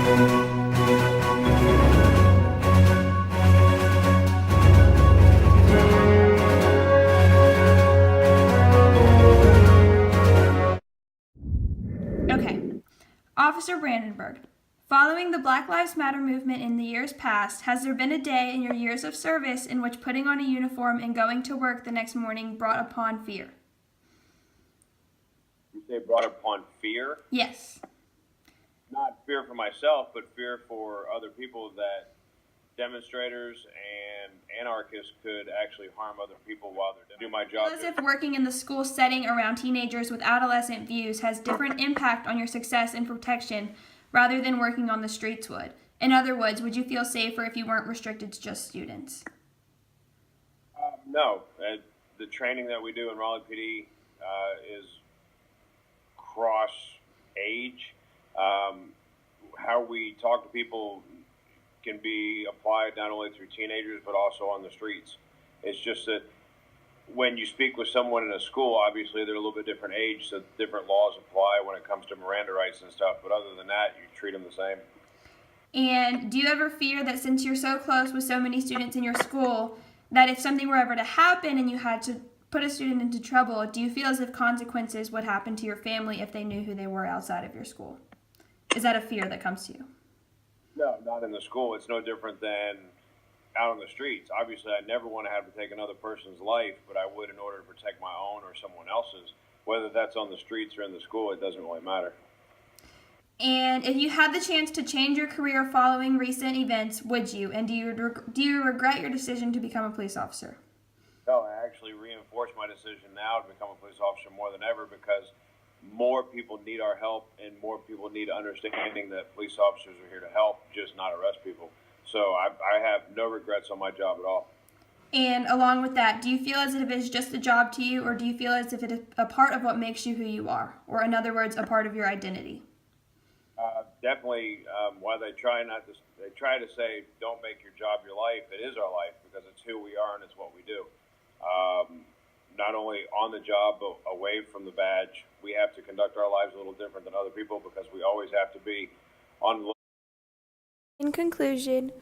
Okay. Officer Brandenburg, following the Black Lives Matter movement in the years past, has there been a day in your years of service in which putting on a uniform and going to work the next morning brought upon fear? You say brought upon fear? Yes. Not fear for myself, but fear for other people that demonstrators and anarchists could actually harm other people while they're doing my job. As if working in the school setting around teenagers with adolescent views has different impact on your success and protection rather than working on the streets would. In other words, would you feel safer if you weren't restricted to just students? No, the training that we do in Raleigh PD is cross age. How we talk to people can be applied not only through teenagers but also on the streets. It's just that when you speak with someone in a school, obviously they're a little bit different age, so different laws apply when it comes to Miranda rights and stuff. But other than that, you treat them the same. And do you ever fear that since you're so close with so many students in your school, that if something were ever to happen and you had to put a student into trouble, do you feel as if consequences would happen to your family if they knew who they were outside of your school? Is that a fear that comes to you? No, not in the school. It's no different than out on the streets. Obviously, I never want to have to take another person's life, but I would in order to protect my own or someone else's. Whether that's on the streets or in the school, it doesn't really matter. And if you had the chance to change your career following recent events, would you? And do you regret your decision to become a police officer? No, I actually reinforce my decision now to become a police officer more than ever because more people need our help and more people need understanding that police officers are here to help, just not arrest people. So I have no regrets on my job at all. And along with that, do you feel as if it's just a job to you, or do you feel as if it is a part of what makes you who you are? Or in other words, a part of your identity? Definitely, while they try to say, don't make your job your life, it is our life because it's who we are and it's what we do. Not only on the job, but away from the badge, we have to conduct our lives a little different than other people because we always have to be on the. In conclusion,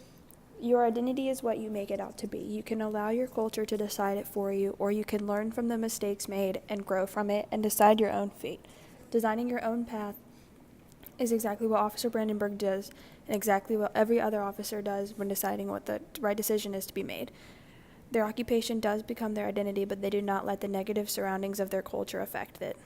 your identity is what you make it out to be. You can allow your culture to decide it for you, or you can learn from the mistakes made and grow from it and decide your own fate. Designing your own path is exactly what Officer Brandenburg does and exactly what every other officer does when deciding what the right decision is to be made. Their occupation does become their identity, but they do not let the negative surroundings of their culture affect it.